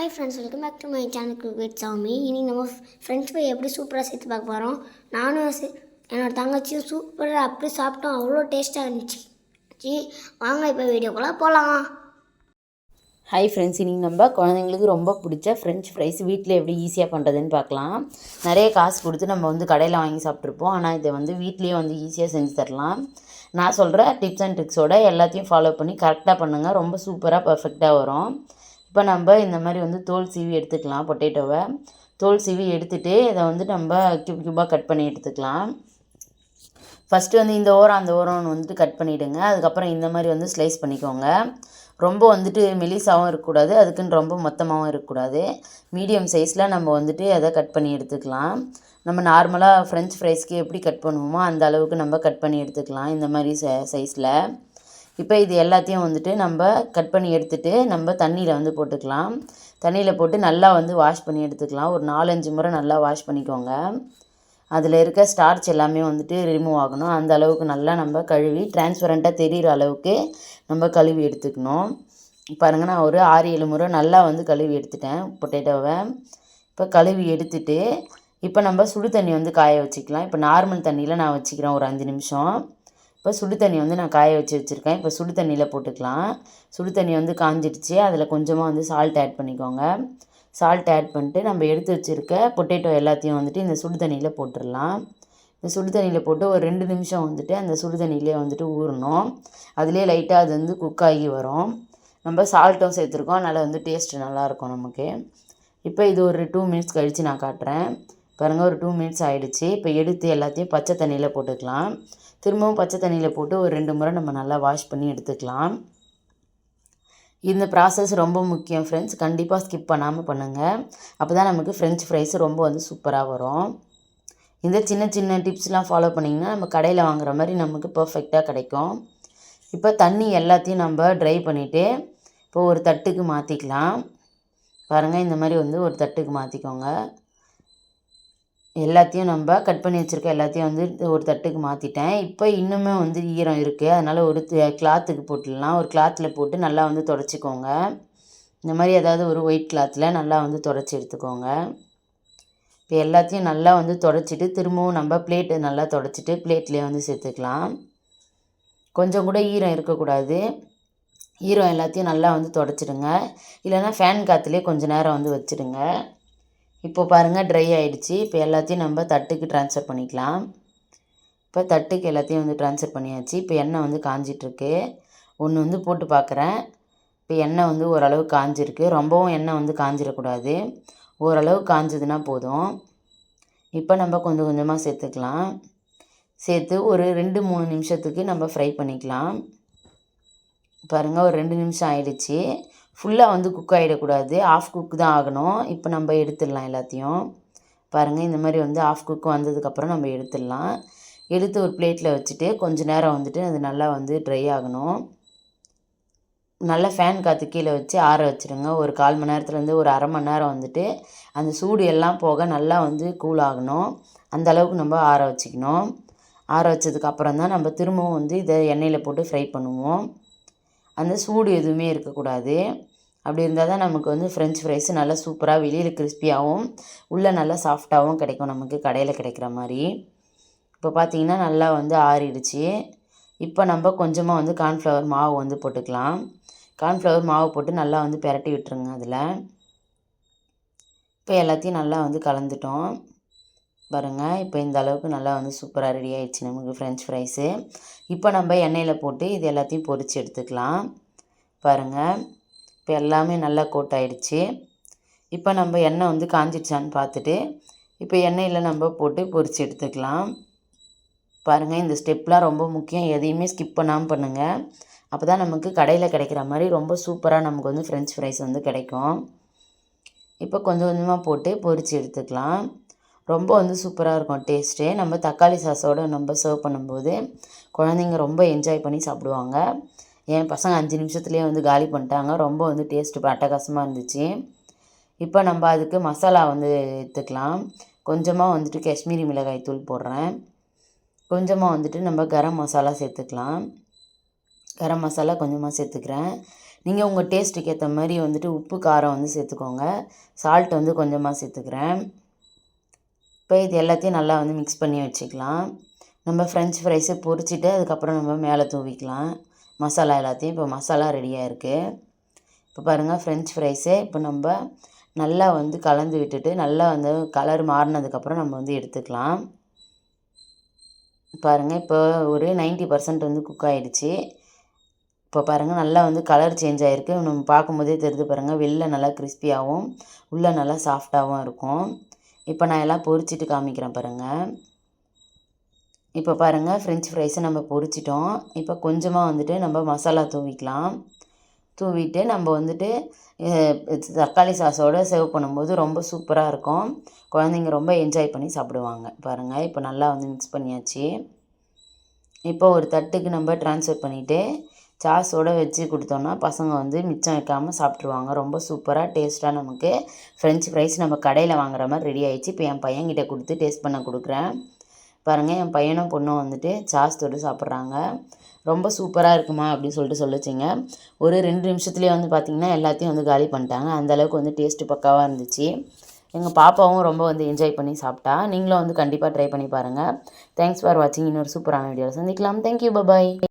Hi friends, welcome back to my channel cricket Sami. இனி நம்ம friends போய் எப்படி சூப்பராக சேர்த்து பார்க்க போகிறோம். நானும் என்னோடய தங்கச்சியும் சூப்பராக அப்படி சாப்பிட்டோம். அவ்வளோ டேஸ்ட்டாக இருந்துச்சு. வாங்க இப்போ வீடியோக்குள்ளே போகலாம். ஹாய் ஃப்ரெண்ட்ஸ், இன்றைக்கி நம்ம குழந்தைங்களுக்கு ரொம்ப பிடிச்ச ஃப்ரெஞ்ச் ஃப்ரைஸ் வீட்டில் எப்படி ஈஸியாக பண்ணுறதுன்னு பார்க்கலாம். நிறைய காசு கொடுத்து நம்ம கடையில் வாங்கி சாப்பிட்ருப்போம். ஆனால் இதை வீட்லேயே ஈஸியாக செஞ்சு தரலாம். நான் சொல்கிற டிப்ஸ் அண்ட் ட்ரிக்ஸோட எல்லாத்தையும் ஃபாலோ பண்ணி கரெக்டாக பண்ணுங்கள். ரொம்ப சூப்பராக பர்ஃபெக்டாக வரும். இப்போ நம்ம இந்த மாதிரி தோல் சீவி எடுத்துக்கலாம். பொட்டேட்டோவை தோல் சீவி எடுத்துகிட்டு இதை நம்ம கியூபாக கட் பண்ணி எடுத்துக்கலாம். ஃபஸ்ட்டு இந்த ஓரம் அந்த ஓரம்னு கட் பண்ணிவிடுங்க. அதுக்கப்புறம் இந்த மாதிரி ஸ்லைஸ் பண்ணிக்கோங்க. ரொம்ப மெலிசாகவும் இருக்கக்கூடாது, அதுக்குன்னு ரொம்ப மொத்தமாகவும் இருக்கக்கூடாது. மீடியம் சைஸில் நம்ம அதை கட் பண்ணி எடுத்துக்கலாம். நம்ம நார்மலாக ஃப்ரெஞ்ச் ஃப்ரைஸ்க்கு எப்படி கட் பண்ணுவோமோ அந்த அளவுக்கு நம்ம கட் பண்ணி எடுத்துக்கலாம் இந்த மாதிரி சைஸில். இப்போ இது எல்லாத்தையும் நம்ம கட் பண்ணி எடுத்துகிட்டு நம்ம தண்ணியில் போட்டுக்கலாம். தண்ணியில் போட்டு நல்லா வாஷ் பண்ணி எடுத்துக்கலாம். ஒரு 4-5 முறை நல்லா வாஷ் பண்ணிக்கோங்க. அதில் இருக்க ஸ்டார்ச் எல்லாமே ரிமூவ் ஆகணும். அந்த அளவுக்கு நல்லா நம்ம கழுவி டிரான்ஸ்பரண்ட்டாக தெரிகிற அளவுக்கு நம்ம கழுவி எடுத்துக்கணும். பாருங்கள், நான் ஒரு 6-7 முறை நல்லா கழுவி எடுத்துட்டேன் பொட்டேட்டோவை. இப்போ கழுவி எடுத்துட்டு இப்போ நம்ம சுடு தண்ணி காய வச்சுக்கலாம். இப்போ நார்மல் தண்ணியில் நான் வச்சுக்கிறேன் ஒரு 5 நிமிஷம். இப்போ சுடு தண்ணி நான் காய வச்சுருக்கேன். இப்போ சுடு தண்ணியில் போட்டுக்கலாம். சுடு தண்ணி காஞ்சிடுச்சு. அதில் கொஞ்சமாக சால்ட் ஆட் பண்ணிக்கோங்க. சால்ட் ஆட் பண்ணிட்டு நம்ம எடுத்து வச்சுருக்க பொட்டேட்டோ எல்லாத்தையும் இந்த சுடு தண்ணியில் போட்டுடலாம். இந்த சுடு தண்ணியில் போட்டு ஒரு 2 நிமிஷம் அந்த சுடு தண்ணியிலே ஊறணும். அதிலே லைட்டாக அது குக் ஆகி வரும். நம்ம சால்ட்டும் சேர்த்துருக்கோம், அதனால் டேஸ்ட்டு நல்லாயிருக்கும் நமக்கு. இப்போ இது ஒரு 2 மினிட்ஸ் கழித்து நான் காட்டுறேன். பாருங்கள், ஒரு 2 மினிட்ஸ் ஆகிடுச்சு. இப்போ எடுத்து எல்லாத்தையும் பச்சை தண்ணியில் போட்டுக்கலாம். திரும்பவும் பச்சை தண்ணியில் போட்டு ஒரு 2 முறை நம்ம நல்லா வாஷ் பண்ணி எடுத்துக்கலாம். இந்த ப்ராசஸ் ரொம்ப முக்கியம் ஃப்ரெண்ட்ஸ். கண்டிப்பாக ஸ்கிப் பண்ணாமல் பண்ணுங்கள். அப்போ தான் நமக்கு ஃப்ரெஞ்ச் ஃப்ரைஸ் ரொம்ப சூப்பராக வரும். இந்த சின்ன சின்ன டிப்ஸ்லாம் ஃபாலோ பண்ணிங்கன்னா நம்ம கடையில் வாங்குற மாதிரி நமக்கு பர்ஃபெக்டாக கிடைக்கும். இப்போ தண்ணி எல்லாத்தையும் நம்ம ட்ரை பண்ணிவிட்டு இப்போ ஒரு தட்டுக்கு மாற்றிக்கலாம். பாருங்கள், இந்த மாதிரி ஒரு தட்டுக்கு மாற்றிக்கோங்க. எல்லாத்தையும் நம்ம கட் பண்ணி வச்சுருக்க எல்லாத்தையும் ஒரு தட்டுக்கு மாற்றிட்டேன். இப்போ இன்னுமே ஈரம் இருக்குது. அதனால் ஒரு கிளாத்துக்கு போட்டுடலாம். ஒரு கிளாத்தில் போட்டு நல்லா துடைச்சிக்கோங்க. இந்த மாதிரி ஏதாவது ஒரு ஒயிட் கிளாத்தில் நல்லா துடைச்சி எடுத்துக்கோங்க. இப்போ எல்லாத்தையும் நல்லா துடைச்சிட்டு திரும்பவும் நம்ம பிளேட்டை நல்லா துடைச்சிட்டு பிளேட்லேயே சேர்த்துக்கலாம். கொஞ்சம் கூட ஈரம் இருக்கக்கூடாது. ஈரம் எல்லாத்தையும் நல்லா துடைச்சிடுங்க. இல்லைன்னா ஃபேன் காற்றுலேயே கொஞ்சம் நேரம் வச்சுடுங்க. இப்போ பாருங்கள், ட்ரை ஆகிடுச்சு. இப்போ எல்லாத்தையும் நம்ம தட்டுக்கு ட்ரான்ஸ்ஃபர் பண்ணிக்கலாம். இப்போ தட்டுக்கு எல்லாத்தையும் ட்ரான்ஸ்ஃபர் பண்ணியாச்சு. இப்போ எண்ணெய் காஞ்சிட்ருக்கு. ஒன்று போட்டு பார்க்குறேன். இப்போ எண்ணெய் ஓரளவு காஞ்சிருக்கு. ரொம்பவும் எண்ணெய் காஞ்சிடக்கூடாது. ஓரளவு காஞ்சதுன்னா போதும். இப்போ நம்ம கொஞ்சம் கொஞ்சமாக சேர்த்துக்கலாம். சேர்த்து ஒரு 2-3 நிமிஷத்துக்கு நம்ம ஃப்ரை பண்ணிக்கலாம். பாருங்கள், ஒரு 2 நிமிஷம் ஆகிடுச்சு. ஃபுல்லாக குக் ஆகிடக்கூடாது, ஆஃப் குக் தான் ஆகணும். இப்போ நம்ம எடுத்துடலாம் எல்லாத்தையும். பாருங்கள், இந்த மாதிரி ஆஃப் குக் வந்ததுக்கப்புறம் நம்ம எடுத்துடலாம். எடுத்து ஒரு பிளேட்டில் வச்சுட்டு கொஞ்சம் நேரம் அது நல்லா ட்ரை ஆகணும். நல்லா ஃபேன் காற்று கீழே வச்சு ஆற வச்சுருங்க. ஒரு 1/4 மணி நேரத்துலேருந்து ஒரு அரை மணி நேரம் அந்த சூடு எல்லாம் போக நல்லா கூல் ஆகணும். அந்த அளவுக்கு நம்ம ஆற வச்சுக்கணும். ஆற வச்சதுக்கப்புறம் தான் நம்ம திரும்பவும் இதை எண்ணெயில் போட்டு ஃப்ரை பண்ணுவோம். அந்த சூடு எதுவுமே இருக்கக்கூடாது. அப்படி இருந்தால் தான் நமக்கு ஃப்ரெஞ்ச் ஃப்ரைஸ் நல்லா சூப்பராக வெளியில் கிறிஸ்பியாகவும் உள்ளே நல்லா சாஃப்டாகவும் கிடைக்கும், நமக்கு கடையில் கிடைக்கிற மாதிரி. இப்போ பார்த்திங்கன்னா நல்லா ஆறிடுச்சு. இப்போ நம்ம கொஞ்சமாக கார்ன்ஃப்ளவர் மாவு போட்டுக்கலாம். கார்ன்ஃப்ளவர் மாவு போட்டு நல்லா பிரட்டி விட்டுருங்க. அதில் இப்போ எல்லாத்தையும் நல்லா கலந்துட்டோம். பாருங்கள், இப்போ இந்த அளவுக்கு நல்லா சூப்பராக ரெடி ஆகிடுச்சு நமக்கு ஃப்ரெஞ்ச் ஃப்ரைஸு. இப்போ நம்ம எண்ணெயில் போட்டு இது எல்லாத்தையும் பொரித்து எடுத்துக்கலாம். பாருங்கள், இப்போ எல்லாமே நல்லா கோட் ஆகிடுச்சு. இப்போ நம்ம எண்ணெய் காஞ்சிடுச்சான்னு பார்த்துட்டு இப்போ எண்ணெயில் நம்ம போட்டு பொரித்து எடுத்துக்கலாம். பாருங்கள், இந்த ஸ்டெப்லாம் ரொம்ப முக்கியம். எதையுமே ஸ்கிப் பண்ணாமல் பண்ணுங்கள். அப்போ தான் நமக்கு கடையில் கிடைக்கிற மாதிரி ரொம்ப சூப்பராக நமக்கு ஃப்ரெஞ்ச் ஃப்ரைஸ் கிடைக்கும். இப்போ கொஞ்சம் கொஞ்சமாக போட்டு பொரித்து எடுத்துக்கலாம். ரொம்ப சூப்பராக இருக்கும் டேஸ்ட்டு. நம்ம தக்காளி சாஸோடு நம்ம சர்வ் பண்ணும்போது குழந்தைங்க ரொம்ப என்ஜாய் பண்ணி சாப்பிடுவாங்க. என் பசங்க 5 நிமிஷத்துலேயே காலி பண்ணிட்டாங்க. ரொம்ப டேஸ்ட்டு அட்டகாசமாக இருந்துச்சு. இப்போ நம்ம அதுக்கு மசாலா எடுத்துக்கலாம். கொஞ்சமாக காஷ்மீரி மிளகாய் தூள் போடுறேன். கொஞ்சமாக நம்ம கரம் மசாலா சேர்த்துக்கலாம். கரம் மசாலா கொஞ்சமாக சேர்த்துக்கிறேன். நீங்கள் உங்கள் டேஸ்ட்டுக்கு ஏற்ற மாதிரி வந்துட்டு உப்பு காரம் வந்து சேர்த்துக்கோங்க. சால்ட் வந்து கொஞ்சமாக சேர்த்துக்கிறேன். இப்போ இது எல்லாத்தையும் நல்லா வந்து மிக்ஸ் பண்ணி வச்சுக்கலாம். நம்ம ஃப்ரெஞ்ச் ஃப்ரைஸை பொரிச்சிட்டு அதுக்கப்புறம் நம்ம மேலே தூவிக்கலாம் மசாலா எல்லாத்தையும். இப்போ மசாலா ரெடியாக இருக்குது. இப்போ பாருங்கள் ஃப்ரெஞ்ச் ஃப்ரைஸே இப்போ நம்ம நல்லா வந்து கலந்து விட்டுட்டு நல்லா வந்து கலர் மாறினதுக்கப்புறம் நம்ம வந்து எடுத்துக்கலாம். பாருங்கள் இப்போ ஒரு 90% வந்து குக் ஆகிடுச்சு. இப்போ பாருங்கள் நல்லா வந்து கலர் சேஞ்ச் ஆகிருக்கு. நம்ம பார்க்கும்போதே தெரிஞ்சு பாருங்கள், வெளில நல்லா கிறிஸ்பியாகவும் உள்ளே நல்லா சாஃப்டாகவும் இருக்கும். இப்போ நான் எல்லாம் பொரிச்சிட்டு காமிக்கிறேன் பாருங்கள். இப்போ பாருங்கள் ஃப்ரெஞ்ச் ஃப்ரைஸை நம்ம பொரிச்சிட்டோம். இப்போ கொஞ்சமாக வந்துட்டு நம்ம மசாலா தூவிக்கலாம். தூவிட்டு நம்ம வந்துட்டு தக்காளி சாஸோடு சர்வ் பண்ணும்போது ரொம்ப சூப்பராக இருக்கும். குழந்தைங்க ரொம்ப என்ஜாய் பண்ணி சாப்பிடுவாங்க. பாருங்கள் இப்போ நல்லா வந்து மிக்ஸ் பண்ணியாச்சு. இப்போ ஒரு தட்டுக்கு நம்ம ட்ரான்ஸ்ஃபர் பண்ணிவிட்டு சாஸோடு வச்சு கொடுத்தோன்னா பசங்க வந்து மிச்சம் வைக்காமல் சாப்பிட்ருவாங்க. ரொம்ப சூப்பராக டேஸ்ட்டாக நமக்கு ஃப்ரெஞ்ச் ஃப்ரைஸ் நம்ம கடையில் வாங்குற மாதிரி ரெடி ஆகிடுச்சு. இப்போ என் பையன்கிட்ட கொடுத்து டேஸ்ட் பண்ண கொடுக்குறேன். பாருங்கள் என் பையனும் பொண்ணும் வந்துட்டு சாஸ் தொட்டு சாப்பிட்றாங்க. ரொம்ப சூப்பராக இருக்குமா அப்படின்னு சொல்லிட்டு சொல்லிச்சிங்க. ஒரு 2 நிமிஷத்துலேயே வந்து பார்த்திங்கன்னா எல்லாத்தையும் வந்து காலி பண்ணிட்டாங்க. அந்தளவுக்கு வந்து டேஸ்ட்டு பக்காவாக இருந்துச்சு. எங்கள் பாப்பாவும் ரொம்ப வந்து என்ஜாய் பண்ணி சாப்பிட்டா. நீங்களும் வந்து கண்டிப்பாக ட்ரை பண்ணி பாருங்கள். தேங்க்ஸ் ஃபார் வாட்சிங். இன்னொரு சூப்பரான வீடியோவில் சந்திக்கலாம். Thank you, bye bye.